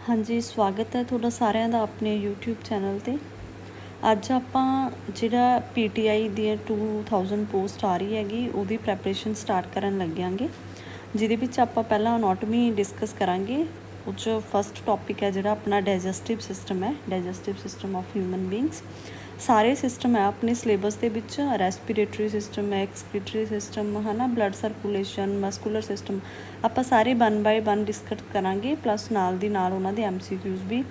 हाँ जी, स्वागत है तुहाडा सारिਆਂ ਦਾ ਆਪਣੇ YouTube ਚੈਨਲ ਤੇ। ਅੱਜ ਆਪਾਂ ਜਿਹੜਾ PTI ਦੀ 2000 ਪੋਸਟ ਆ ਰਹੀ ਹੈਗੀ ਉਹਦੀ ਪ੍ਰੈਪਰੇਸ਼ਨ ਸਟਾਰਟ ਕਰਨ ਲੱਗਿਆਂਗੇ, ਜਿਹਦੇ ਵਿੱਚ ਆਪਾਂ ਪਹਿਲਾਂ ਅਨੋਟਮੀ ਡਿਸਕਸ ਕਰਾਂਗੇ। ਉਹ 'ਚ ਫਸਟ ਟੌਪਿਕ ਹੈ ਜਿਹੜਾ ਆਪਣਾ ਡਾਈਜੈਸਟਿਵ ਸਿਸਟਮ ਹੈ, digestive system of human beings. ਸਾਰੇ ਸਿਸਟਮ ਹੈ ਆਪਣੇ ਸਿਲੇਬਸ ਦੇ ਵਿੱਚ, ਰੈਸਪੀਰੇਟਰੀ ਸਿਸਟਮ, ਐਕਸਕ੍ਰੀਟਰੀ ਸਿਸਟਮ ਹੈ ਨਾ, ਬਲੱਡ ਸਰਕੂਲੇਸ਼ਨ, ਮਸਕੂਲਰ ਸਿਸਟਮ, ਆਪਾਂ ਸਾਰੇ 1 ਬਾਏ 1 ਡਿਸਕਸ ਕਰਾਂਗੇ, ਪਲੱਸ ਨਾਲ ਦੀ ਨਾਲ ਉਹਨਾਂ ਦੇ MCQs ਵੀ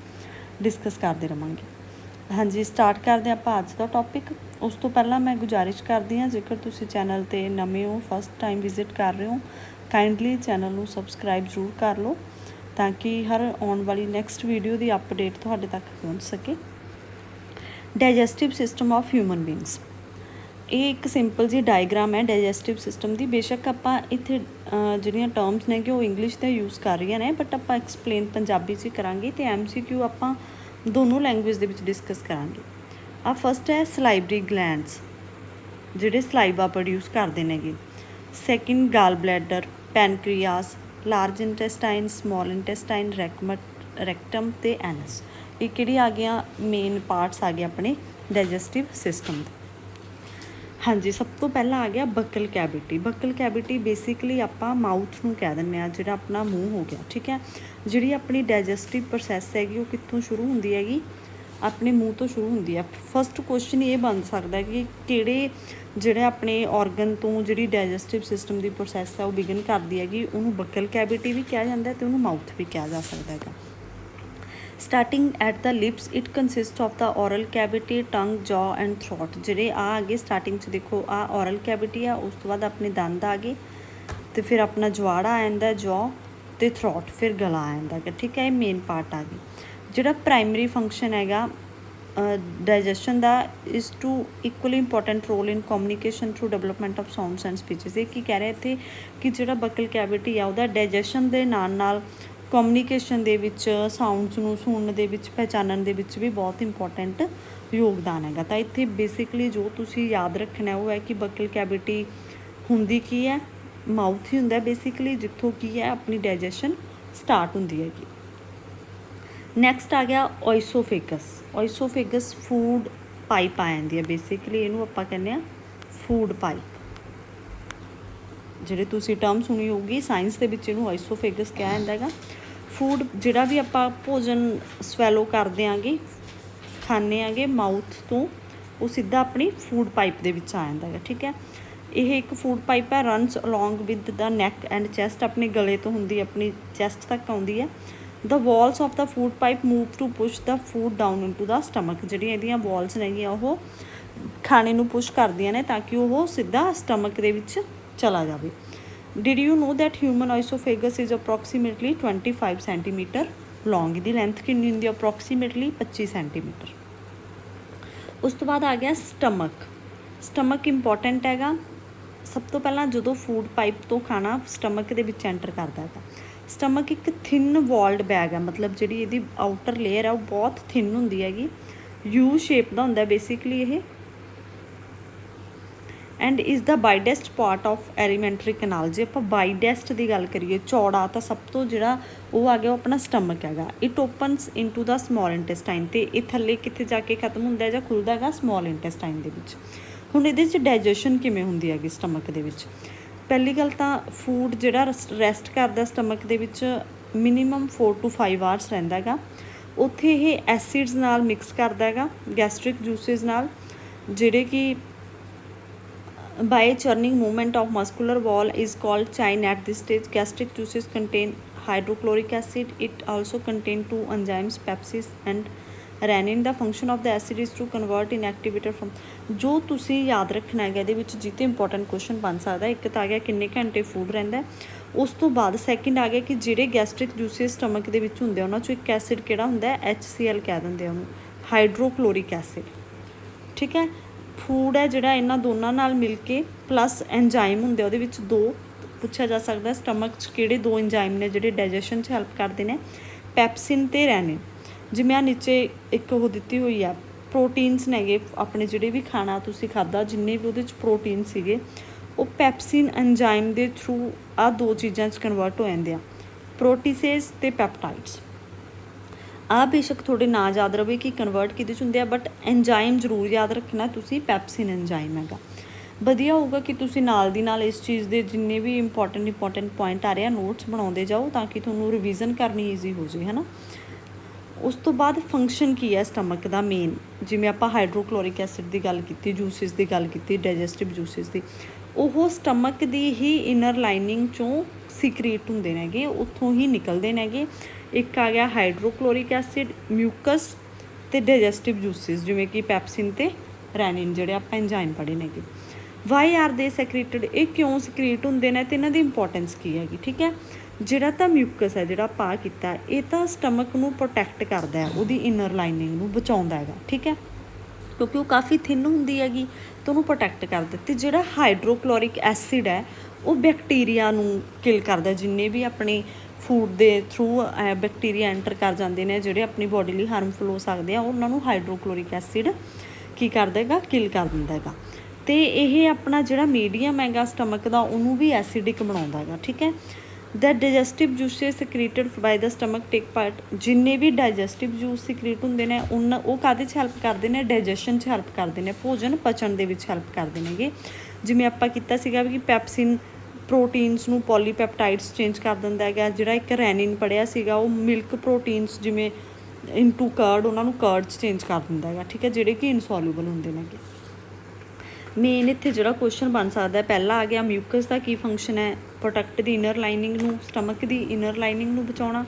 ਡਿਸਕਸ ਕਰਦੇ ਰਹਾਂਗੇ। ਹਾਂਜੀ, ਸਟਾਰਟ ਕਰਦੇ ਆਪਾਂ ਅੱਜ ਦਾ ਟੌਪਿਕ। ਉਸ ਤੋਂ ਪਹਿਲਾਂ ਮੈਂ ਗੁਜ਼ਾਰਿਸ਼ ਕਰਦੀ ਹਾਂ, ਜੇਕਰ ਤੁਸੀਂ ਚੈਨਲ 'ਤੇ ਨਵੇਂ ਹੋ, ਫਸਟ ਟਾਈਮ ਵਿਜ਼ਿਟ ਕਰ ਰਹੇ ਹੋ, ਕਾਈਂਡਲੀ ਚੈਨਲ ਨੂੰ ਸਬਸਕ੍ਰਾਈਬ ਜ਼ਰੂਰ ਕਰ ਲਓ ਤਾਂ ਕਿ ਹਰ ਆਉਣ ਵਾਲੀ ਨੈਕਸਟ ਵੀਡੀਓ ਦੀ ਅਪਡੇਟ ਤੁਹਾਡੇ ਤੱਕ ਪਹੁੰਚ ਸਕੇ। Digestive system of human beings, ਇਹ ਇੱਕ ਸਿੰਪਲ ਜਿਹੀ ਡਾਇਗਰਾਮ ਹੈ ਡਾਈਜੈਸਟਿਵ ਸਿਸਟਮ ਦੀ। ਬੇਸ਼ੱਕ ਆਪਾਂ ਇੱਥੇ ਜਿਹੜੀਆਂ ਟਰਮਸ ਨੇ ਕਿ ਉਹ ਇੰਗਲਿਸ਼ ਦੇ ਯੂਜ਼ ਕਰ ਰਹੀਆਂ ਨੇ, ਬਟ ਆਪਾਂ ਐਕਸਪਲੇਨ ਪੰਜਾਬੀ 'ਚ ਕਰਾਂਗੇ ਅਤੇ MCQ ਆਪਾਂ ਦੋਨੋਂ ਲੈਂਗੁਏਜ ਦੇ ਵਿੱਚ ਡਿਸਕਸ ਕਰਾਂਗੇ। ਆ ਫਸਟ ਹੈ ਸਲਾਈਵਰੀ ਗਲੈਂਡਸ, ਜਿਹੜੇ ਸਲਾਈਵਾ ਪ੍ਰੋਡਿਊਸ ਕਰਦੇ ਨੇਗੇ। Second gall bladder, pancreas, large intestine, small intestine, rectum ਅਤੇ ਐਨਸ। ਇਹ ਕਿਹੜੀ ਆ ਗਈਆਂ ਮੇਨ ਪਾਰਟਸ ਆ ਗਏ ਆਪਣੇ ਡਾਈਜੈਸਟਿਵ ਸਿਸਟਮ ਦੇ। ਹਾਂਜੀ, ਸਭ ਤੋਂ ਪਹਿਲਾਂ ਆ ਗਿਆ ਬਕਲ ਕੈਵਿਟੀ। ਬਕਲ ਕੈਵਿਟੀ ਬੇਸਿਕਲੀ ਆਪਾਂ ਮਾਊਥ ਨੂੰ ਕਹਿ ਦਿੰਦੇ ਹਾਂ, ਜਿਹੜਾ ਆਪਣਾ ਮੂੰਹ ਹੋ ਗਿਆ, ਠੀਕ ਹੈ। ਜਿਹੜੀ ਆਪਣੀ ਡਾਈਜੈਸਟਿਵ ਪ੍ਰੋਸੈਸ ਹੈਗੀ ਉਹ ਕਿੱਥੋਂ ਸ਼ੁਰੂ ਹੁੰਦੀ ਹੈਗੀ? ਆਪਣੇ ਮੂੰਹ ਤੋਂ ਸ਼ੁਰੂ ਹੁੰਦੀ ਹੈ। ਫਸਟ ਕੁਐਸਚਨ ਇਹ ਬਣ ਸਕਦਾ ਕਿ ਕਿਹੜੇ ਜਿਹੜੇ ਆਪਣੇ ਔਰਗਨ ਤੋਂ ਜਿਹੜੀ ਡਾਈਜੈਸਟਿਵ ਸਿਸਟਮ ਦੀ ਪ੍ਰੋਸੈਸ ਹੈ ਉਹ ਬਿਗਨ ਕਰਦੀ ਹੈਗੀ, ਉਹਨੂੰ ਬਕਲ ਕੈਵਿਟੀ ਵੀ ਕਿਹਾ ਜਾਂਦਾ ਅਤੇ ਉਹਨੂੰ ਮਾਊਥ ਵੀ ਕਿਹਾ ਜਾ ਸਕਦਾ ਹੈਗਾ। Starting at the lips, it consist of the oral cavity, ਟੰਗ, ਜੌ ਐਂਡ ਥਰੋਟ। ਜਿਹੜੇ ਆ ਗਏ ਸਟਾਰਟਿੰਗ 'ਚ, ਦੇਖੋ ਆ ਔਰਲ ਕੈਵਿਟੀ ਆ, ਉਸ ਤੋਂ ਬਾਅਦ ਆਪਣੇ ਦੰਦ ਆ ਗਏ ਅਤੇ ਫਿਰ ਆਪਣਾ ਜਵਾੜਾ ਆ ਜਾਂਦਾ, ਜੌ ਅਤੇ ਥਰੋਟ, ਫਿਰ ਗਲਾ ਆ ਜਾਂਦਾ ਹੈਗਾ, ਠੀਕ ਹੈ। ਇਹ ਮੇਨ ਪਾਰਟ ਆ ਗਈ। ਜਿਹੜਾ ਪ੍ਰਾਇਮਰੀ ਫੰਕਸ਼ਨ ਹੈਗਾ ਡਾਈਜੈਸ਼ਨ ਦਾ, is too equally important role in communication through development of sounds and speeches. ਇਹ ਕੀ ਕਹਿ ਰਿਹਾ ਇੱਥੇ ਕਿ ਜਿਹੜਾ ਬਕਲ ਕੈਵਿਟੀ ਆ ਉਹਦਾ ਡਾਈਜੈਸ਼ਨ ਦੇ ਨਾਲ ਨਾਲ ਕਮਿਊਨੀਕੇਸ਼ਨ ਦੇ ਵਿੱਚ, ਸਾਊਂਡਸ ਨੂੰ ਸੁਣਨ ਦੇ ਵਿੱਚ, ਪਹਿਚਾਨਣ ਦੇ ਵਿੱਚ ਵੀ ਬਹੁਤ ਇੰਪੋਰਟੈਂਟ ਯੋਗਦਾਨ ਹੈਗਾ। ਤਾਂ ਇੱਥੇ ਬੇਸਿਕਲੀ ਜੋ ਤੁਸੀਂ ਯਾਦ ਰੱਖਣਾ ਉਹ ਹੈ ਕਿ ਬਕਲ ਕੈਵਿਟੀ ਹੁੰਦੀ ਕੀ ਹੈ? ਮਾਊਥ ਹੀ ਹੁੰਦਾ ਬੇਸਿਕਲੀ, ਜਿੱਥੋਂ ਕੀ ਹੈ ਆਪਣੀ ਡਾਈਜੈਸ਼ਨ ਸਟਾਰਟ ਹੁੰਦੀ ਹੈਗੀ। ਨੈਕਸਟ ਆ ਗਿਆ ਓਇਸੋਫੇਗਸ। ਓਇਸੋਫੇਗਸ ਫੂਡ ਪਾਈਪ ਆ ਜਾਂਦੀ ਹੈ ਬੇਸਿਕਲੀ, ਇਹਨੂੰ ਆਪਾਂ ਕਹਿੰਦੇ ਹਾਂ ਫੂਡ ਪਾਈਪ। ਜਿਹੜੇ ਤੁਸੀਂ ਟਰਮ ਸੁਣੀ ਹੋਊਗੀ ਸਾਇੰਸ ਦੇ ਵਿੱਚ, ਇਹਨੂੰ ਓਇਸੋਫੇਗਸ ਕਿਹਾ ਜਾਂਦਾ ਹੈਗਾ। ਫੂਡ ਜਿਹੜਾ ਵੀ ਆਪਾਂ ਭੋਜਨ ਸਵੈਲੋ ਕਰਦੇ ਆਂਗੇ, ਖਾਂਦੇ ਆਂਗੇ ਮਾਊਥ ਤੋਂ, ਉਹ ਸਿੱਧਾ ਆਪਣੀ ਫੂਡ ਪਾਈਪ ਦੇ ਵਿੱਚ ਆ ਜਾਂਦਾ ਹੈਗਾ, ਠੀਕ ਹੈ। ਇਹ ਇੱਕ ਫੂਡ ਪਾਈਪ ਹੈ, runs along with the neck and chest, ਆਪਣੇ ਗਲੇ ਤੋਂ ਹੁੰਦੀ ਆਪਣੀ ਚੈਸਟ ਤੱਕ ਆਉਂਦੀ ਹੈ। The walls of the food pipe move to push the food down into the stomach. ਜਿਹੜੀਆਂ ਇਹਦੀਆਂ ਵਾਲਸ ਨੇਗੀਆਂ ਉਹ ਖਾਣੇ ਨੂੰ ਪੁਸ਼ ਕਰਦੀਆਂ ਨੇ ਤਾਂ ਕਿ ਉਹ ਸਿੱਧਾ ਸਟਮਕ ਦੇ ਵਿੱਚ ਚਲਾ ਜਾਵੇ। Did you know that human oesophagus is approximately 25 centimetre long. ਇਹਦੀ ਲੈਂਥ ਕਿੰਨੀ ਹੁੰਦੀ ਹੈ? Approximately 25 centimetre. ਉਸ ਤੋਂ ਬਾਅਦ ਆ ਗਿਆ ਸਟਮਕ। ਸਟਮਕ ਇੰਪੋਰਟੈਂਟ ਹੈਗਾ। ਸਭ ਤੋਂ ਪਹਿਲਾਂ ਜਦੋਂ ਫੂਡ ਪਾਈਪ ਤੋਂ ਖਾਣਾ ਸਟਮਕ ਦੇ ਵਿੱਚ ਐਂਟਰ ਕਰਦਾ ਹੈਗਾ। ਸਟਮਕ ਇੱਕ ਥਿਨ ਵਾਲਡ ਬੈਗ ਹੈ, ਮਤਲਬ ਜਿਹੜੀ ਇਹਦੀ ਆਊਟਰ ਲੇਅਰ ਹੈ ਉਹ ਬਹੁਤ ਥਿਨ ਹੁੰਦੀ ਹੈਗੀ, ਯੂ ਸ਼ੇਪ ਦਾ ਹੁੰਦਾ ਬੇਸਿਕਲੀ ਇਹ, and is the widest part of alimentary canal. ਜੇ ਆਪਾਂ ਬਾਈਡੈਸਟ ਦੀ ਗੱਲ ਕਰੀਏ, ਚੌੜਾ, ਤਾਂ ਸਭ ਤੋਂ ਜਿਹੜਾ ਉਹ ਆ ਗਿਆ ਉਹ ਆਪਣਾ ਸਟਮਕ ਹੈਗਾ। It opens into the small intestine, ਅਤੇ ਇਹ ਥੱਲੇ ਕਿੱਥੇ ਜਾ ਕੇ ਖਤਮ ਹੁੰਦਾ ਜਾਂ ਖੁੱਲ੍ਹਦਾ ਹੈਗਾ? ਸਮੋਲ ਇੰਟੈਸਟਾਈਨ ਦੇ ਵਿੱਚ। ਹੁਣ ਇਹਦੇ 'ਚ ਡਾਈਜੈਸ਼ਨ ਕਿਵੇਂ ਹੁੰਦੀ ਹੈਗੀ ਸਟਮਕ ਦੇ ਵਿੱਚ? ਪਹਿਲੀ ਗੱਲ ਤਾਂ ਫੂਡ ਜਿਹੜਾ ਰੈਸਟ ਕਰਦਾ ਸਟਮਕ ਦੇ ਵਿੱਚ ਮਿਨੀਮਮ 4 to 5 ਆਵਰਸ ਰਹਿੰਦਾ ਹੈਗਾ। ਉੱਥੇ ਇਹ ਐਸਿਡਸ ਨਾਲ ਮਿਕਸ ਕਰਦਾ ਹੈਗਾ, ਗੈਸਟ੍ਰਿਕ ਜੂਸਿਸ ਨਾਲ, ਜਿਹੜੇ ਕਿ by churning movement of muscular wall is called chyme at this stage. Gastric juices contain hydrochloric acid. It also contain 2 enzymes, pepsin and rennin. The function of the acid is to convert inactivated form. ਜੋ ਤੁਸੀਂ ਯਾਦ ਰੱਖਣਾ ਹੈਗਾ ਇਹਦੇ ਵਿੱਚ, ਜਿੱਤੇ important question ਬਣ ਸਕਦਾ, ਇੱਕ ਤਾਂ ਆ ਗਿਆ ਕਿੰਨੇ ਘੰਟੇ ਫੂਡ ਰਹਿੰਦਾ। ਉਸ ਤੋਂ ਬਾਅਦ ਸੈਕਿੰਡ ਆ ਗਿਆ ਕਿ ਜਿਹੜੇ ਗੈਸਟ੍ਰਿਕ ਜੂਸਿਸ ਸਟਮਕ ਦੇ ਵਿੱਚ ਹੁੰਦੇ ਉਹਨਾਂ 'ਚੋਂ ਇੱਕ ਐਸਿਡ ਕਿਹੜਾ ਹੁੰਦਾ? HCl ਕਹਿ ਦਿੰਦੇ ਆ ਉਹਨੂੰ, ਹਾਈਡਰੋਕਲੋਰਿਕ ਐਸਿਡ, ਠੀਕ ਹੈ। ਫੂਡ ਹੈ ਜਿਹੜਾ ਇਹਨਾਂ ਦੋਨਾਂ ਨਾਲ ਮਿਲ ਕੇ ਪਲੱਸ ਐਂਜ਼ਾਈਮ ਹੁੰਦੇ ਉਹਦੇ ਵਿੱਚ 2 ਪੁੱਛਿਆ ਜਾ ਸਕਦਾ ਸਟਮਕ 'ਚ ਕਿਹੜੇ 2 ਐਂਜ਼ਾਈਮ ਨੇ ਜਿਹੜੇ ਡਾਈਜੈਸ਼ਨ 'ਚ ਹੈਲਪ ਕਰਦੇ ਨੇ? ਪੈਪਸਿਨ ਅਤੇ ਰੈਨਿਨ। ਜਿਵੇਂ ਆ ਨੀਚੇ ਇੱਕ ਉਹ ਦਿੱਤੀ ਹੋਈ ਆ, ਪ੍ਰੋਟੀਨਸ ਨੇਗੇ ਆਪਣੇ, ਜਿਹੜੇ ਵੀ ਖਾਣਾ ਤੁਸੀਂ ਖਾਧਾ ਜਿੰਨੇ ਵੀ ਉਹਦੇ 'ਚ ਪ੍ਰੋਟੀਨ ਸੀਗੇ ਉਹ ਪੈਪਸਿਨ ਐਂਜ਼ਾਈਮ ਦੇ ਥਰੂ ਆਹ 2 ਚੀਜ਼ਾਂ 'ਚ ਕਨਵਰਟ ਹੋ ਜਾਂਦੇ ਆ, ਪ੍ਰੋਟੀਸੇਸ ਅਤੇ ਪੈਪਟਾਈਡਸ। ਆ ਬੇਸ਼ੱਕ ਤੁਹਾਡੇ ਨਾ ਯਾਦ ਰਵੇ ਕਿ ਕਨਵਰਟ ਕਿਹਦੇ 'ਚ ਹੁੰਦੇ ਆ, ਬਟ ਐਂਜ਼ਾਈਮ ਜ਼ਰੂਰ ਯਾਦ ਰੱਖਣਾ ਤੁਸੀਂ, ਪੈਪਸਿਨ ਐਂਜ਼ਾਈਮ ਹੈਗਾ। ਵਧੀਆ ਹੋਊਗਾ ਕਿ ਤੁਸੀਂ ਨਾਲ ਦੀ ਨਾਲ ਇਸ ਚੀਜ਼ ਦੇ ਜਿੰਨੇ ਵੀ ਇੰਪੋਰਟੈਂਟ ਪੁਆਇੰਟ ਆ ਰਹੇ ਆ ਨੋਟਸ ਬਣਾਉਂਦੇ ਜਾਓ, ਤਾਂ ਕਿ ਤੁਹਾਨੂੰ ਰਿਵੀਜ਼ਨ ਕਰਨੀ ਈਜ਼ੀ ਹੋ ਜਾਵੇ, ਹੈ ਨਾ। ਉਸ ਤੋਂ ਬਾਅਦ ਫੰਕਸ਼ਨ ਕੀ ਹੈ ਸਟਮਕ ਦਾ ਮੇਨ, ਜਿਵੇਂ ਆਪਾਂ ਹਾਈਡਰੋਕਲੋਰਿਕ ਐਸਿਡ ਦੀ ਗੱਲ ਕੀਤੀ, ਜੂਸਿਸ ਦੀ ਗੱਲ ਕੀਤੀ, ਡਾਈਜੈਸਟਿਵ ਜੂਸਿਸ ਦੀ, ਉਹ ਸਟਮਕ ਦੀ ਹੀ ਇਨਰ ਲਾਈਨਿੰਗ 'ਚੋਂ ਸੀਕ੍ਰੀਟ ਹੁੰਦੇ ਨੇਗੇ, ਉੱਥੋਂ ਹੀ ਨਿਕਲਦੇ ਨੇਗੇ। ਇੱਕ ਆ ਗਿਆ ਹਾਈਡਰੋਕਲੋਰਿਕ ਐਸਿਡ, ਮਿਊਕਸ ਅਤੇ ਡਾਈਜੈਸਟਿਵ ਜੂਸਿਸ ਜਿਵੇਂ ਕਿ ਪੈਪਸਿਨ ਅਤੇ ਰੈਨਿਨ, ਜਿਹੜੇ ਆਪਾਂ ਐਂਜ਼ਾਈਮ ਪੜ੍ਹੇ ਨੇਗੇ। ਵਾਈ ਆਰ ਦੇ ਸੈਕ੍ਰੀਟਡ, ਇਹ ਕਿਉਂ ਸੈਕ੍ਰੀਟ ਹੁੰਦੇ ਨੇ ਅਤੇ ਇਹਨਾਂ ਦੀ ਇੰਪੋਰਟੈਂਸ ਕੀ ਹੈਗੀ, ਠੀਕ ਹੈ। ਜਿਹੜਾ ਤਾਂ ਮਿਊਕਸ ਹੈ, ਜਿਹੜਾ ਆਪਾਂ ਕੀਤਾ, ਇਹ ਤਾਂ ਸਟਮਕ ਨੂੰ ਪ੍ਰੋਟੈਕਟ ਕਰਦਾ ਹੈ, ਉਹਦੀ ਇਨਰ ਲਾਈਨਿੰਗ ਨੂੰ ਬਚਾਉਂਦਾ ਹੈਗਾ, ਠੀਕ ਹੈ, ਕਿਉਂਕਿ ਉਹ ਕਾਫੀ ਥਿਨ ਹੁੰਦੀ ਹੈਗੀ ਤਾਂ ਉਹਨੂੰ ਪ੍ਰੋਟੈਕਟ ਕਰਦਾ। ਅਤੇ ਜਿਹੜਾ ਹਾਈਡਰੋਕਲੋਰਿਕ ਐਸਿਡ ਹੈ ਉਹ ਬੈਕਟੀਰੀਆ ਨੂੰ ਕਿਲ ਕਰਦਾ, ਜਿੰਨੇ ਵੀ ਆਪਣੇ ਫੂਡ ਦੇ ਥਰੂ ਬੈਕਟੀਰੀਆ ਐਂਟਰ ਕਰ ਜਾਂਦੇ ਨੇ, ਜਿਹੜੇ ਆਪਣੀ ਬੋਡੀ ਲਈ ਹਾਰਮਫੁਲ ਹੋ ਸਕਦੇ ਆ, ਉਹਨਾਂ ਨੂੰ ਹਾਈਡਰੋਕਲੋਰਿਕ ਐਸਿਡ ਕੀ ਕਰਦਾ ਹੈਗਾ, ਕਿਲ ਕਰ ਦਿੰਦਾ ਹੈਗਾ। ਅਤੇ ਇਹ ਆਪਣਾ ਜਿਹੜਾ ਮੀਡੀਅਮ ਹੈਗਾ ਸਟਮਕ ਦਾ, ਉਹਨੂੰ ਵੀ ਐਸਿਡਿਕ ਬਣਾਉਂਦਾ ਹੈਗਾ, ਠੀਕ ਹੈ। ਦ ਡਾਈਜੈਸਟਿਵ ਜੂਸਿਸ ਸਿਕ੍ਰੀਟਡ ਬਾਈ ਦਾ ਸਟਮਕ ਟੇਕ ਪਾਰਟ, ਜਿੰਨੇ ਵੀ ਡਾਈਜੈਸਟਿਵ ਜੂਸ ਸਿਕ੍ਰੀਟ ਹੁੰਦੇ ਨੇ ਉਹ ਕਾਹਦੇ 'ਚ ਹੈਲਪ ਕਰਦੇ ਨੇ, ਡਾਈਜੈਸ਼ਨ 'ਚ ਹੈਲਪ ਕਰਦੇ ਨੇ, ਭੋਜਨ ਪਚਣ ਦੇ ਵਿੱਚ ਹੈਲਪ ਕਰਦੇ ਨੇਗੇ। ਜਿਵੇਂ ਆਪਾਂ ਕੀਤਾ ਸੀਗਾ ਵੀ ਪੈਪਸਿਨ ਪ੍ਰੋਟੀਨਸ ਨੂੰ ਪੋਲੀਪੈਪਟਾਈਡਸ ਚੇਂਜ ਕਰ ਦਿੰਦਾ ਹੈਗਾ, ਜਿਹੜਾ ਇੱਕ ਰੈਨਿਨ ਪੜ੍ਹਿਆ ਸੀਗਾ ਉਹ ਮਿਲਕ ਪ੍ਰੋਟੀਨਸ ਜਿਵੇਂ ਇਨਟੂ ਕਰਡ, ਉਹਨਾਂ ਨੂੰ ਕਰਡ 'ਚ ਚੇਂਜ ਕਰ ਦਿੰਦਾ ਹੈਗਾ, ਠੀਕ ਹੈ, ਜਿਹੜੇ ਕਿ ਇਨਸੋਲੂਬਲ ਹੁੰਦੇ ਨੇਗੇ। ਮੇਨ ਇੱਥੇ ਜਿਹੜਾ ਕੁਐਸਚਨ ਬਣ ਸਕਦਾ, ਪਹਿਲਾ ਆ ਗਿਆ ਮਿਊਕਸ ਦਾ ਕੀ ਫੰਕਸ਼ਨ ਹੈ, ਪ੍ਰੋਟੈਕਟ ਦੀ ਇਨਰ ਲਾਈਨਿੰਗ ਨੂੰ, ਸਟਮਕ ਦੀ ਇਨਰ ਲਾਈਨਿੰਗ ਨੂੰ ਬਚਾਉਣਾ।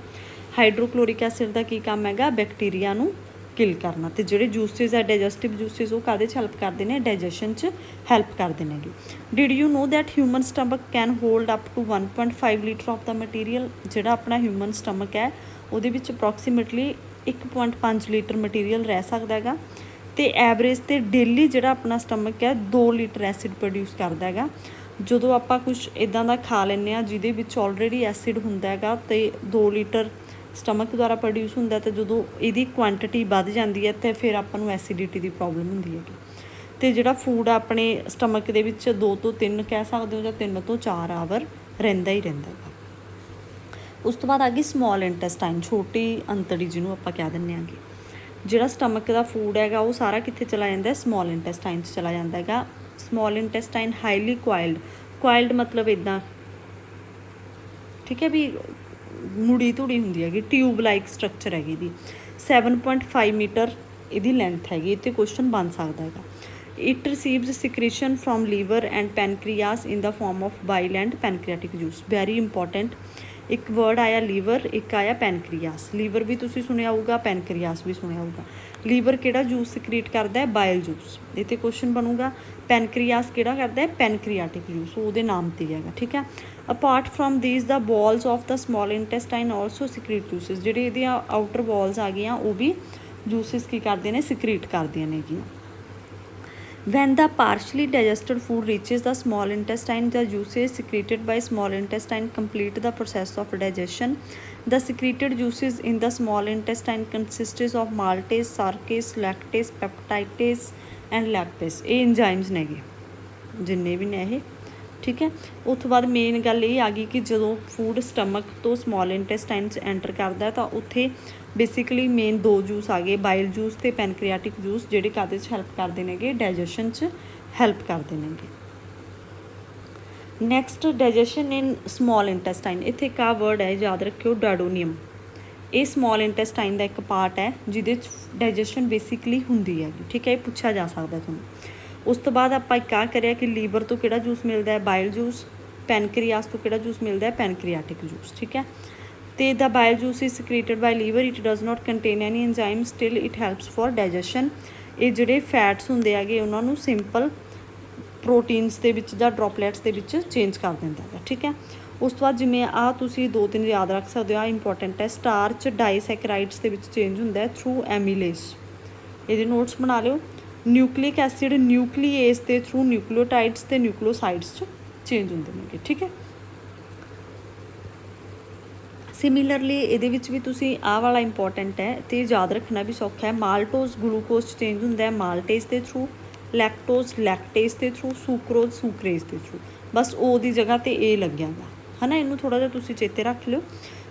ਹਾਈਡਰੋਕਲੋਰਿਕ ਐਸਿਡ ਦਾ ਕੀ ਕੰਮ ਹੈਗਾ, ਬੈਕਟੀਰੀਆ ਨੂੰ ਕਿਲ ਕਰਨਾ। ਅਤੇ ਜਿਹੜੇ ਜੂਸਿਸ ਹੈ ਡਾਈਜੈਸਟਿਵ ਜੂਸਿਸ, ਉਹ ਕਾਹਦੇ 'ਚ ਹੈਲਪ ਕਰਦੇ ਨੇ, ਡਾਈਜੈਸ਼ਨ 'ਚ ਹੈਲਪ ਕਰਦੇ ਨੇਗੇ। Did you know that human stomach can hold up to 1.5 litre of the material, ਜਿਹੜਾ ਆਪਣਾ ਹਿਊਮਨ ਸਟਮਕ ਹੈ ਉਹਦੇ ਵਿੱਚ ਅਪਰੋਕਸੀਮੇਟਲੀ 1.5 ਲੀਟਰ ਮਟੀਰੀਅਲ ਰਹਿ ਸਕਦਾ ਹੈਗਾ। ਅਤੇ ਐਵਰੇਜ 'ਤੇ ਡੇਲੀ ਜਿਹੜਾ ਆਪਣਾ ਸਟਮਕ ਹੈ 2 ਲੀਟਰ ਐਸਿਡ ਪ੍ਰੋਡਿਊਸ ਕਰਦਾ ਹੈਗਾ। ਜਦੋਂ ਆਪਾਂ ਕੁਛ ਇੱਦਾਂ ਦਾ ਖਾ ਲੈਂਦੇ ਹਾਂ ਜਿਹਦੇ ਵਿੱਚ ਆਲਰੇਡੀ ਐਸਿਡ ਹੁੰਦਾ ਹੈਗਾ ਅਤੇ 2 ਲੀਟਰ ਸਟਮਕ ਦੁਆਰਾ ਪ੍ਰੋਡਿਊਸ ਹੁੰਦਾ, ਅਤੇ ਜਦੋਂ ਇਹਦੀ ਕੁਆਂਟਿਟੀ ਵੱਧ ਜਾਂਦੀ ਹੈ ਅਤੇ ਫਿਰ ਆਪਾਂ ਨੂੰ ਐਸੀਡਿਟੀ ਦੀ ਪ੍ਰੋਬਲਮ ਹੁੰਦੀ ਹੈਗੀ। ਅਤੇ ਜਿਹੜਾ ਫੂਡ ਆ ਆਪਣੇ ਸਟਮਕ ਦੇ ਵਿੱਚ 2 ਤੋਂ 3 ਕਹਿ ਸਕਦੇ ਹੋ, ਜਾਂ 3 ਤੋਂ 4 ਆਵਰ ਰਹਿੰਦਾ ਹੀ ਰਹਿੰਦਾ ਹੈਗਾ। ਉਸ ਤੋਂ ਬਾਅਦ ਆ ਗਈ ਸਮੋਲ ਇੰਟੈਸਟਾਈਨ, ਛੋਟੀ ਅੰਤੜੀ ਜਿਹਨੂੰ ਆਪਾਂ ਕਹਿ ਦਿੰਦੇ ਹੈਗੇ। ਜਿਹੜਾ ਸਟਮਕ ਦਾ ਫੂਡ ਹੈਗਾ ਉਹ ਸਾਰਾ ਕਿੱਥੇ ਚਲਾ ਜਾਂਦਾ, ਸਮੋਲ ਇੰਟੈਸਟਾਈਨ 'ਚ ਚਲਾ ਜਾਂਦਾ ਹੈਗਾ। ਸਮੋਲ ਇੰਟੈਸਟਾਈਨ ਹਾਈਲੀ ਕੁਆਇਲਡ ਮਤਲਬ ਇੱਦਾਂ, ਠੀਕ ਹੈ, ਵੀ ਮੁੜੀ ਧੁੜੀ ਹੁੰਦੀ ਹੈਗੀ, ਟਿਊਬ ਲਾਈਕ ਸਟਰਕਚਰ ਹੈਗੀ ਇਹਦੀ। 7.5 ਮੀਟਰ ਇਹਦੀ ਲੈਂਥ ਹੈਗੀ, ਇੱਥੇ ਕੁਐਸਚਨ ਬਣ ਸਕਦਾ ਹੈਗਾ। It receives secretion from liver and pancreas in the form of bile and pancreatic juice, very important. ਇੱਕ ਵਰਡ ਆਇਆ ਲੀਵਰ, ਇੱਕ ਆਇਆ ਪੈਨਕ੍ਰੀਆਸ। ਲੀਵਰ ਵੀ ਤੁਸੀਂ ਸੁਣਿਆ ਹੋਊਗਾ, ਪੈਨਕ੍ਰੀਆਸ ਵੀ ਸੁਣਿਆ ਹੋਊਗਾ। ਲੀਵਰ ਕਿਹੜਾ ਜੂਸ ਸਿਕ੍ਰੀਟ ਕਰਦਾ ਹੈ, ਬਾਇਲ ਜੂਸ, ਇਹ 'ਤੇ ਕੁਐਸਚਨ ਬਣੂਗਾ। ਪੈਨਕ੍ਰੀਆਸ ਕਿਹੜਾ ਕਰਦਾ ਹੈ, ਪੈਨਕ੍ਰੀਆਟਿਕ ਜੂਸ, ਉਹਦੇ ਨਾਮ 'ਤੇ ਹੀ ਹੈਗਾ, ਠੀਕ ਹੈ। Apart from these the walls of the small intestine also secrete juices, ਜਿਹੜੇ ਇਹਦੀਆਂ ਆਊਟਰ ਬੋਲਸ ਆ ਗਈਆਂ ਉਹ ਵੀ ਜੂਸਿਸ ਕੀ ਕਰਦੇ ਨੇ, ਸਿਕ੍ਰੀਟ ਕਰਦੀਆਂ ਨੇਗੀਆਂ। When the partially digested food reaches the small intestine, the juices secreted by small intestine complete the process of digestion. The secreted juices in the small intestine consists of maltase, sarcase, lactase, peptidase and lactase. ਇਹ enzymes ਨੇਗੇ ਜਿੰਨੇ ਵੀ ਨੇ ਇਹ, ਠੀਕ ਹੈ। ਉਸ ਤੋਂ ਬਾਅਦ ਮੇਨ ਗੱਲ ਇਹ ਆ ਗਈ ਕਿ ਜਦੋਂ ਫੂਡ ਸਟਮਕ ਤੋਂ ਸਮੋਲ ਇੰਟੈਸਟਾਈਨ 'ਚ ਐਂਟਰ ਕਰਦਾ ਤਾਂ ਉੱਥੇ ਬੇਸਿਕਲੀ ਮੇਨ 2 ਜੂਸ ਆ ਗਏ, ਬਾਈਲ ਜੂਸ ਅਤੇ ਪੈਨਕ੍ਰੀਆਟਿਕ ਜੂਸ, ਜਿਹੜੇ ਕਾਹਦੇ 'ਚ ਹੈਲਪ ਕਰਦੇ ਨੇਗੇ, ਡਾਈਜੈਸ਼ਨ 'ਚ ਹੈਲਪ ਕਰਦੇ ਨੇਗੇ। ਨੈਕਸਟ ਡਾਈਜੈਸ਼ਨ ਇਨ ਸਮੋਲ ਇੰਟੈਸਟਾਈਨ, ਇੱਥੇ ਇੱਕ ਆ ਵਰਡ ਹੈ ਯਾਦ ਰੱਖਿਓ, ਡਾਇਡੋਨੀਅਮ। ਇਹ ਸਮੋਲ ਇੰਟੈਸਟਾਈਨ ਦਾ ਇੱਕ ਪਾਰਟ ਹੈ ਜਿਹਦੇ 'ਚ ਡਾਈਜੈਸ਼ਨ ਬੇਸਿਕਲੀ ਹੁੰਦੀ ਹੈਗੀ, ਠੀਕ ਹੈ, ਇਹ ਪੁੱਛਿਆ ਜਾ ਸਕਦਾ ਤੁਹਾਨੂੰ। ਉਸ ਤੋਂ ਬਾਅਦ ਆਪਾਂ ਇੱਕ ਆ ਕਰਿਆ ਕਿ ਲੀਵਰ ਤੋਂ ਕਿਹੜਾ ਜੂਸ ਮਿਲਦਾ ਹੈ, ਬਾਇਲ ਜੂਸ। ਪੈਨਕ੍ਰੀਆਸ ਤੋਂ ਕਿਹੜਾ ਜੂਸ ਮਿਲਦਾ ਹੈ, ਪੈਨਕ੍ਰੀਆਟਿਕ ਜੂਸ, ਠੀਕ ਹੈ। ਅਤੇ the bile juice is secreted by liver, it does not contain any enzyme, still it helps for digestion. ਇਹ ਜਿਹੜੇ ਫੈਟਸ ਹੁੰਦੇ ਹੈਗੇ ਉਹਨਾਂ ਨੂੰ ਸਿੰਪਲ ਪ੍ਰੋਟੀਨਸ ਦੇ ਵਿੱਚ ਜਾਂ ਡ੍ਰੋਪਲੇਟਸ ਦੇ ਵਿੱਚ ਚੇਂਜ ਕਰ ਦਿੰਦਾ ਹੈਗਾ, ਠੀਕ ਹੈ। ਉਸ ਤੋਂ ਬਾਅਦ ਜਿਵੇਂ ਆਹ ਤੁਸੀਂ 2-3 ਯਾਦ ਰੱਖ ਸਕਦੇ ਹੋ, ਆਹ ਇੰਪੋਰਟੈਂਟ ਹੈ। ਸਟਾਰਚ ਡਾਈਸੈਕਰਾਈਡਸ ਦੇ ਵਿੱਚ ਚੇਂਜ ਹੁੰਦਾ ਹੈ ਥਰੂ ਐਮੀਲੇਸ, ਇਹਦੇ ਨੋਟਸ ਬਣਾ ਲਿਓ। ਨਿਊਕਲਿਕ ਐਸਿਡ ਨਿਊਕਲੀਏਸ ਦੇ ਥਰੂ ਨਿਊਕਲੀਓਟਾਈਡਸ ਅਤੇ ਨਿਊਕਲੀਓਸਾਈਡਸ 'ਚ ਚੇਂਜ ਹੁੰਦੇ ਨੇਗੇ, ਠੀਕ ਹੈ। ਸਿਮਿਲਰਲੀ ਇਹਦੇ ਵਿੱਚ ਵੀ ਤੁਸੀਂ ਆਹ ਵਾਲਾ ਇੰਪੋਰਟੈਂਟ ਹੈ ਅਤੇ ਯਾਦ ਰੱਖਣਾ ਵੀ ਸੌਖਾ ਹੈ। ਮਾਲਟੋਜ਼ ਗਲੂਕੋਜ਼ 'ਚ ਚੇਂਜ ਹੁੰਦਾ ਹੈ ਮਾਲਟੇਜ਼ ਦੇ ਥਰੂ, ਲੈਕਟੋਜ਼ ਲੈਕਟੇਜ਼ ਦੇ ਥਰੂ, ਸੁਕਰੋਜ਼ ਸੁਕਰੇਜ਼ ਦੇ ਥਰੂ। ਬਸ ਉਹ ਦੀ ਜਗ੍ਹਾ 'ਤੇ ਇਹ ਲੱਗਿਆ ਗਾ, ਹੈ ਨਾ, ਇਹਨੂੰ ਥੋੜ੍ਹਾ ਜਿਹਾ ਤੁਸੀਂ ਚੇਤੇ ਰੱਖ ਲਿਓ।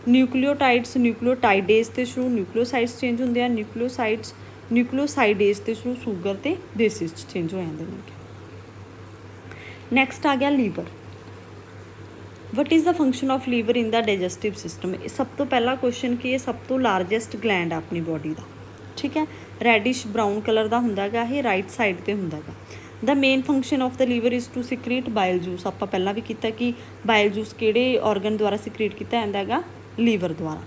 ਨਿਊਕਲੀਓਟਾਈਡੇਜ਼ ਤੇ ਸ਼ੁਰੂ ਨਿਊਕਲੀਓਸਾਈਡਸ ਚੇਂਜ ਹੁੰਦੇ ਆ, ਨਿਊਕਲੀਓਸਾਈਡੇਜ਼ ਤੇ ਸ਼ੁਰੂ ਸ਼ੂਗਰ ਤੇ ਬੇਸਿਸ 'ਚ ਚੇਂਜ ਹੋ ਜਾਂਦੇ ਨੇ। ਨੈਕਸਟ ਆ ਗਿਆ liver. What is the function of liver in the digestive system. ਇਹ ਸਭ ਤੋਂ ਪਹਿਲਾ ਕੁਐਸਚਨ ਕੀ, ਇਹ ਸਭ ਤੋਂ ਲਾਰਜੈਸਟ ਗਲੈਂਡ ਆ ਆਪਣੀ ਬੋਡੀ ਦਾ, ਠੀਕ ਹੈ। ਰੈਡਿਸ਼ ਬਰਾਊਨ ਕਲਰ ਦਾ ਹੁੰਦਾ ਹੈਗਾ, ਇਹ ਰਾਈਟ ਸਾਈਡ 'ਤੇ ਹੁੰਦਾ ਹੈਗਾ। The main function of the liver is to secrete bile juice. ਆਪਾਂ ਪਹਿਲਾਂ ਵੀ ਕੀਤਾ ਕਿ ਬਾਇਲ ਜੂਸ ਕਿਹੜੇ ਔਰਗਨ ਦੁਆਰਾ ਸਿਕ੍ਰੀਟ ਕੀਤਾ ਜਾਂਦਾ ਹੈਗਾ, ਲੀਵਰ ਦੁਆਰਾ।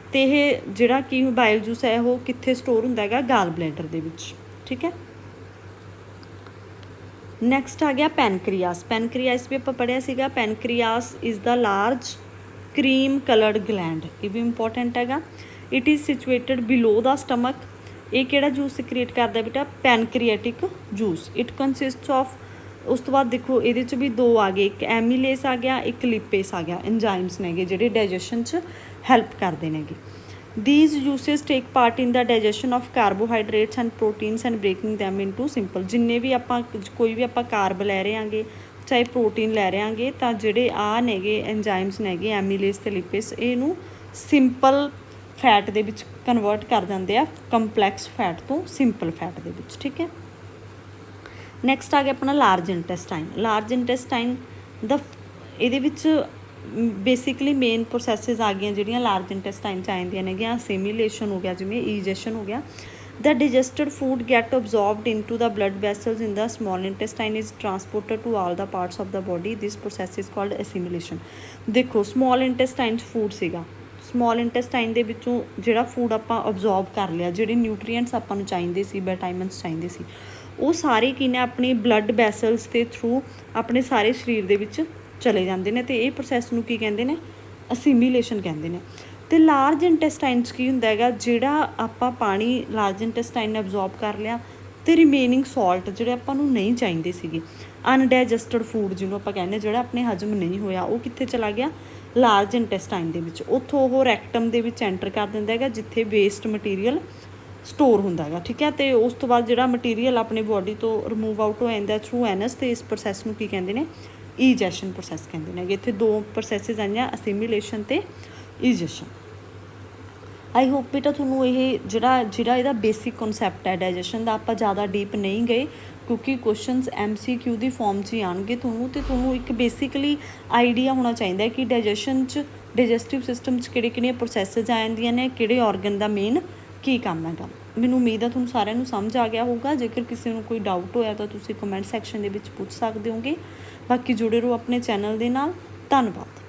ਅਤੇ ਇਹ ਜਿਹੜਾ ਕਿ ਬਾਇਲ ਜੂਸ ਹੈ ਉਹ ਕਿੱਥੇ ਸਟੋਰ ਹੁੰਦਾ ਹੈਗਾ, ਗਾਲ ਬਲੈਡਰ ਦੇ ਵਿੱਚ, ਠੀਕ ਹੈ। ਨੈਕਸਟ ਆ ਗਿਆ ਪੈਨਕ੍ਰੀਆਸ। ਪੈਨਕ੍ਰੀਆਸ ਵੀ ਆਪਾਂ ਪੜ੍ਹਿਆ ਸੀਗਾ। Pancreas is the large cream coloured gland, ਇਹ ਵੀ ਇੰਪੋਰਟੈਂਟ ਹੈਗਾ। It is situated below the stomach. ਇਹ ਕਿਹੜਾ ਜੂਸ ਸਿਕ੍ਰੀਟ ਕਰਦਾ ਬੇਟਾ, ਪੈਨਕ੍ਰੀਏਟਿਕ ਜੂਸ। ਇਟ ਕੰਸਿਸਟਸ ਆਫ, ਉਸ ਤੋਂ ਬਾਅਦ ਦੇਖੋ ਇਹਦੇ 'ਚ ਵੀ ਦੋ ਆ ਗਏ, ਇੱਕ ਐਮੀਲੇਸ ਆ ਗਿਆ, ਇੱਕ ਲਿਪੇਸ ਆ ਗਿਆ। ਐਂਜ਼ਾਈਮਸ ਨੇਗੇ ਜਿਹੜੇ ਡਾਈਜੈਸ਼ਨ 'ਚ ਹੈਲਪ ਕਰਦੇ ਨੇਗੇ। These juices take part in the digestion of carbohydrates and proteins and breaking them into simple। ਜਿੰਨੇ ਵੀ ਆਪਾਂ ਕੋਈ ਵੀ ਆਪਾਂ ਕਾਰਬ ਲੈ ਰਹੇ ਆਂਗੇ ਚਾਹੇ ਪ੍ਰੋਟੀਨ ਲੈ ਰਹੇ ਆਂਗੇ ਤਾਂ ਜਿਹੜੇ ਆ ਨੇਗੇ ਐਂਜ਼ਾਈਮਸ ਨੇਗੇ ਐਮੀਲੇਸ ਤੇ ਲਿਪੇਸ, ਇਹਨੂੰ ਸਿੰਪਲ ਫੈਟ ਦੇ ਵਿੱਚ ਕਨਵਰਟ ਕਰ ਦਿੰਦੇ ਆ, ਕੰਪਲੈਕਸ ਫੈਟ ਤੋਂ ਸਿੰਪਲ ਫੈਟ ਦੇ ਵਿੱਚ, ਠੀਕ ਹੈ। ਨੈਕਸਟ ਆ ਗਿਆ ਆਪਣਾ ਲਾਰਜ ਇੰਟੈਸਟਾਈਨ। ਲਾਰਜ ਇੰਟੈਸਟਾਈਨ ਦਾ ਇਹਦੇ ਵਿੱਚ ਬੇਸਿਕਲੀ ਮੇਨ ਪ੍ਰੋਸੈਸਿਸ ਆ ਗਈਆਂ ਜਿਹੜੀਆਂ ਲਾਰਜ ਇੰਟੈਸਟਾਈਨ 'ਚ ਆ ਜਾਂਦੀਆਂ ਨੇਗੀਆਂ। ਅਸੀਮੀਲੇਸ਼ਨ ਹੋ ਗਿਆ, ਜਿਵੇਂ ਈਜੈਸ਼ਨ ਹੋ ਗਿਆ। The digested food get absorbed into the blood vessels in the small intestine is transported to all the parts of the body. This process is called assimilation. ਦੇਖੋ ਸਮਾਲ ਇੰਟੈਸਟਾਈਨ 'ਚ ਫੂਡ ਸੀਗਾ, ਸਮਾਲ ਇੰਟੈਸਟਾਈਨ ਦੇ ਵਿੱਚੋਂ ਜਿਹੜਾ food ਆਪਾਂ absorb ਕਰ ਲਿਆ, ਜਿਹੜੇ ਨਿਊਟਰੀਐਂਟਸ ਆਪਾਂ ਨੂੰ ਚਾਹੀਦੇ ਸੀ, ਵਿਟਾਮਿਨਸ ਚਾਹੀਦੇ ਸੀ, ਉਹ ਸਾਰੇ ਕੀ ਨੇ ਆਪਣੇ ਬਲੱਡ ਵੈਸਲਸ ਦੇ ਥਰੂ ਆਪਣੇ ਸਾਰੇ ਸਰੀਰ ਦੇ ਵਿੱਚ ਚਲੇ ਜਾਂਦੇ ਨੇ। ਅਤੇ ਇਹ ਪ੍ਰੋਸੈਸ ਨੂੰ ਕੀ ਕਹਿੰਦੇ ਨੇ, ਅਸੀਮੀਲੇਸ਼ਨ ਕਹਿੰਦੇ ਨੇ। ਅਤੇ ਲਾਰਜ ਇੰਟੈਸਟਾਈਨ 'ਚ ਕੀ ਹੁੰਦਾ ਹੈਗਾ, ਜਿਹੜਾ ਆਪਾਂ ਪਾਣੀ ਲਾਰਜ ਇੰਟੈਸਟਾਈਨ ਨੇ ਅਬਜ਼ੋਰਬ ਕਰ ਲਿਆ ਅਤੇ ਰਿਮੇਨਿੰਗ ਸੋਲਟ ਜਿਹੜੇ ਆਪਾਂ ਨੂੰ ਨਹੀਂ ਚਾਹੀਦੇ ਸੀਗੇ, ਅਨਡਾਈਜੈਸਟਡ ਫੂਡ ਜਿਹਨੂੰ ਆਪਾਂ ਕਹਿੰਦੇ, ਜਿਹੜਾ ਆਪਣੇ ਹਜ਼ਮ ਨਹੀਂ ਹੋਇਆ, ਉਹ ਕਿੱਥੇ ਚਲਾ ਗਿਆ, ਲਾਰਜ ਇੰਟੈਸਟਾਈਨ ਦੇ ਵਿੱਚ। ਉੱਥੋਂ ਉਹ ਰੈਕਟਮ ਦੇ ਵਿੱਚ ਐਂਟਰ ਕਰ ਦਿੰਦਾ ਹੈਗਾ ਜਿੱਥੇ ਵੇਸਟ ਮਟੀਰੀਅਲ ਸਟੋਰ ਹੁੰਦਾ ਹੈਗਾ, ਠੀਕ ਹੈ। ਅਤੇ ਉਸ ਤੋਂ ਬਾਅਦ ਜਿਹੜਾ ਮਟੀਰੀਅਲ ਆਪਣੀ ਬੋਡੀ ਤੋਂ ਰਿਮੂਵ ਆਊਟ ਹੋ ਜਾਂਦਾ ਥਰੂ ਐਨਸ, ਅਤੇ ਇਸ ਪ੍ਰੋਸੈਸ ਨੂੰ ਕੀ ਕਹਿੰਦੇ ਨੇ, ਈਜੈਸ਼ਨ ਪ੍ਰੋਸੈਸ ਕਹਿੰਦੇ ਨੇ। ਇੱਥੇ ਦੋ ਪ੍ਰੋਸੈਸਿਸ ਆਈਆਂ, ਅਸੀਮੀਲੇਸ਼ਨ ਅਤੇ ਈਜੈਸ਼ਨ। ਆਈ ਹੋਪ ਬੇਟਾ ਤੁਹਾਨੂੰ ਇਹ ਜਿਹੜਾ ਇਹਦਾ ਬੇਸਿਕ ਕਨਸੈਪਟ ਹੈ ਡਾਈਜੈਸ਼ਨ ਦਾ, ਆਪਾਂ ਜ਼ਿਆਦਾ ਡੀਪ ਨਹੀਂ ਗਏ ਕਿਉਂਕਿ ਕੁਐਸਚਨਸ MCQ ਦੀ ਫੋਰਮ 'ਚ ਹੀ ਆਉਣਗੇ ਤੁਹਾਨੂੰ, ਅਤੇ ਤੁਹਾਨੂੰ ਇੱਕ ਬੇਸਿਕਲੀ ਆਈਡੀਆ ਹੋਣਾ ਚਾਹੀਦਾ ਕਿ ਡਾਈਜੈਸ਼ਨ 'ਚ, ਡਾਈਜੈਸਟਿਵ ਸਿਸਟਮ 'ਚ ਕਿਹੜੀਆਂ ਪ੍ਰੋਸੈਸਿਸ ਆ ਜਾਂਦੀਆਂ ਨੇ, ਕਿਹੜੇ ਔਰਗਨ ਦਾ ਮੇਨ ਕੀ ਕੰਮ ਹੈਗਾ। ਮੈਨੂੰ ਉਮੀਦ ਹੈ ਤੁਹਾਨੂੰ ਸਾਰਿਆਂ ਨੂੰ ਸਮਝ ਆ ਗਿਆ ਹੋਊਗਾ। ਜੇਕਰ ਕਿਸੇ ਨੂੰ ਕੋਈ ਡਾਊਟ ਹੋਇਆ ਤਾਂ ਤੁਸੀਂ ਕਮੈਂਟ ਸੈਕਸ਼ਨ ਦੇ ਵਿੱਚ ਪੁੱਛ ਸਕਦੇ ਹੋਗੇ। ਬਾਕੀ ਜੁੜੇ ਰਹੋ ਆਪਣੇ ਚੈਨਲ ਦੇ ਨਾਲ। ਧੰਨਵਾਦ।